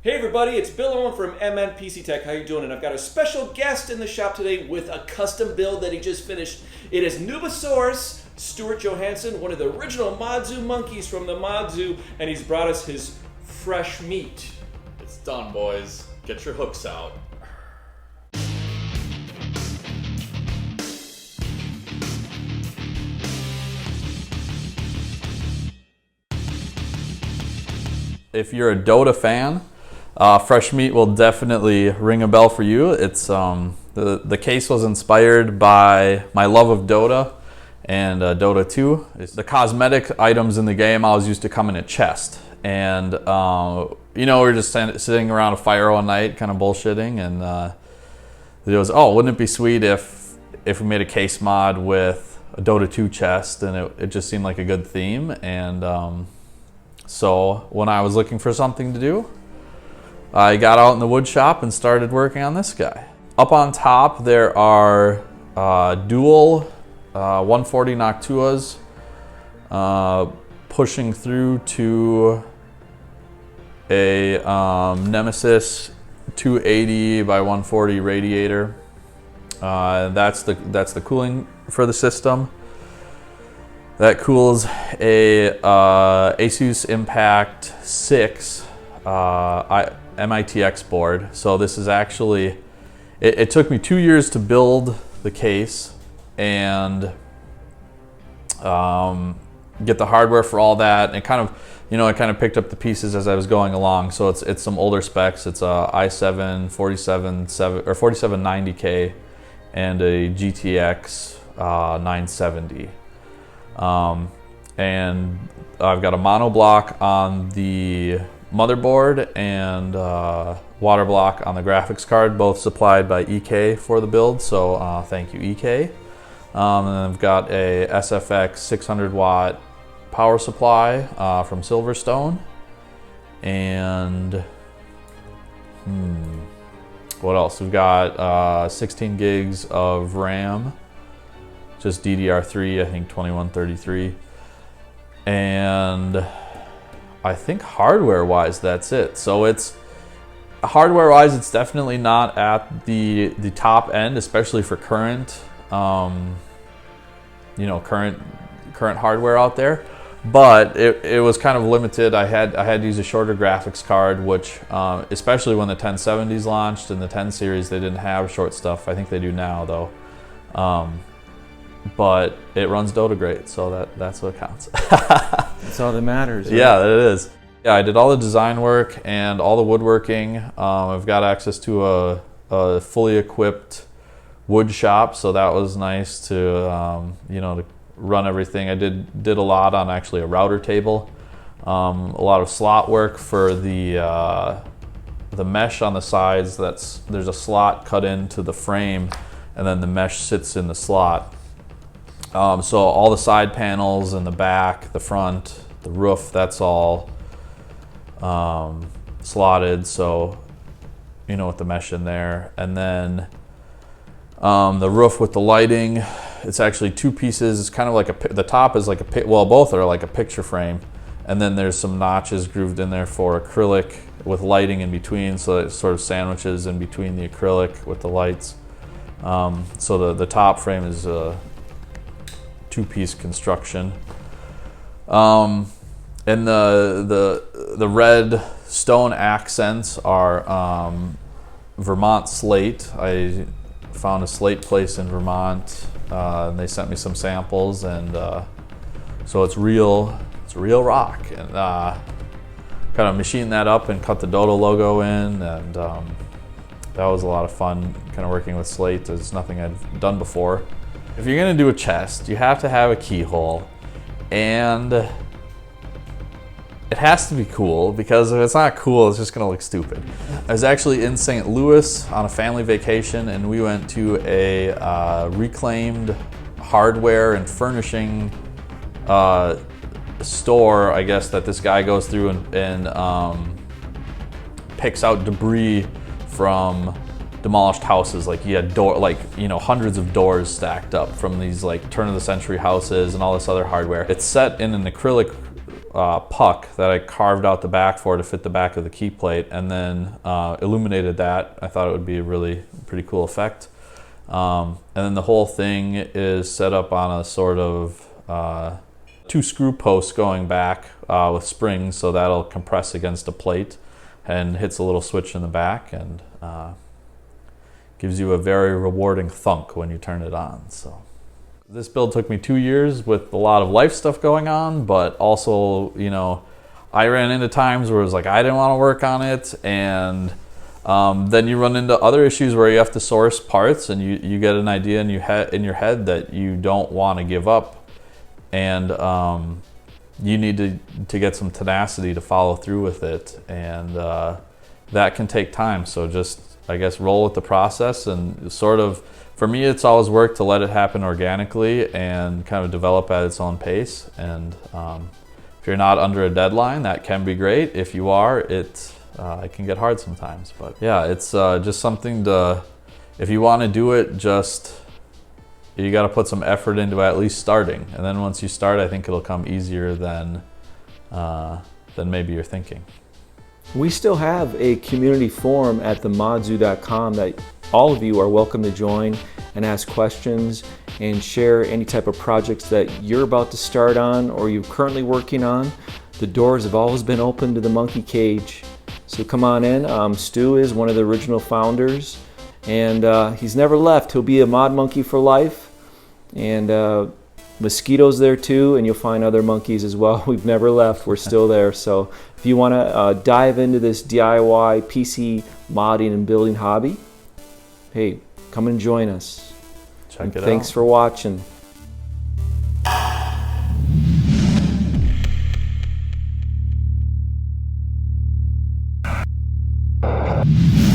Hey everybody, it's Bill Owen from MN PC Tech. How you doing? And I've got a special guest in the shop today with a custom build that he just finished. It is Nubosaurus Stuart Johansson, one of the original Mod Zoo monkeys from the Mod Zoo, and he's brought us his fresh meat. It's done, boys. Get your hooks out. If you're a Dota fan, fresh meat will definitely ring a bell for you. It's the case was inspired by my love of Dota and Dota 2. The cosmetic items in the game always used to come in a chest, and you know, we're just sitting around a fire all night, kind of bullshitting, and it was, oh, wouldn't it be sweet if we made a case mod with a Dota 2 chest, and it just seemed like a good theme. And so when I was looking for something to do, I got out in the wood shop and started working on this guy. Up on top there are dual 140 Noctuas pushing through to a Nemesis 280 by 140 radiator. That's the cooling for the system. That cools a Asus Impact 6 MITX board. So this is actually, it took me 2 years to build the case and get the hardware for all that. And it kind of, you know, I kind of picked up the pieces as I was going along. So it's some older specs. It's a i7 4790K and a GTX 970. And I've got a mono block on the motherboard and water block on the graphics card, both supplied by EK for the build, so thank you, EK. And then I've got a SFX 600 watt power supply from Silverstone. And what else? We've got 16 gigs of RAM, just DDR3, I think 2133. And I think hardware-wise, that's it. So it's hardware-wise, it's definitely not at the top end, especially for current, you know, current hardware out there. But it was kind of limited. I had to use a shorter graphics card, which especially when the 1070s launched and the 10 series, they didn't have short stuff. I think they do now, though. But it runs Dota great, so that's what counts. That's all that matters. Right? Yeah, it is. Yeah, I did all the design work and all the woodworking. I've got access to a fully equipped wood shop, so that was nice to you know, to run everything. I did a lot on actually a router table, a lot of slot work for the mesh on the sides. There's a slot cut into the frame, and then the mesh sits in the slot. So all the side panels and the back, the front, the roof, that's all slotted, so you know, with the mesh in there. And then the roof with the lighting, it's actually two pieces. It's kind of like the top is like well, both are like a picture frame, and then there's some notches grooved in there for acrylic with lighting in between, so it sort of sandwiches in between the acrylic with the lights. So the top frame is two-piece construction, and the red stone accents are Vermont slate. I found a slate place in Vermont, and they sent me some samples, and so it's real rock. And kind of machined that up and cut the Dota logo in, and that was a lot of fun. Kind of working with slate is nothing I've done before. If you're gonna do a chest, you have to have a keyhole, and it has to be cool, because if it's not cool, it's just gonna look stupid. I was actually in St. Louis on a family vacation, and we went to a reclaimed hardware and furnishing store, I guess, that this guy goes through and picks out debris from demolished houses. Like, he had hundreds of doors stacked up from these like turn of the century houses and all this other hardware. It's set in an acrylic puck that I carved out the back for to fit the back of the key plate, and then illuminated that. I thought it would be a really pretty cool effect. And then the whole thing is set up on a sort of 2 screw posts going back with springs, so that'll compress against a plate and hits a little switch in the back, and gives you a very rewarding thunk when you turn it on. So this build took me 2 years with a lot of life stuff going on, but also, you know, I ran into times where it was like I didn't want to work on it, and then you run into other issues where you have to source parts, and you get an idea in your head that you don't want to give up, and you need to get some tenacity to follow through with it, and that can take time. So just, I guess, roll with the process, and sort of, for me, it's always worked to let it happen organically and kind of develop at its own pace. And if you're not under a deadline, that can be great. If you are, it can get hard sometimes. But yeah, it's just something to, if you want to do it, just, you got to put some effort into at least starting. And then once you start, I think it'll come easier than maybe you're thinking. We still have a community forum at themodzoo.com that all of you are welcome to join and ask questions and share any type of projects that you're about to start on or you're currently working on. The doors have always been open to the Monkey Cage, so come on in. Stu is one of the original founders, and he's never left. He'll be a mod monkey for life, and Mosquito's there too, and you'll find other monkeys as well. We've never left. We're still there. So if you want to dive into this DIY PC modding and building hobby, hey, come and join us. Check it out. Thanks for watching. You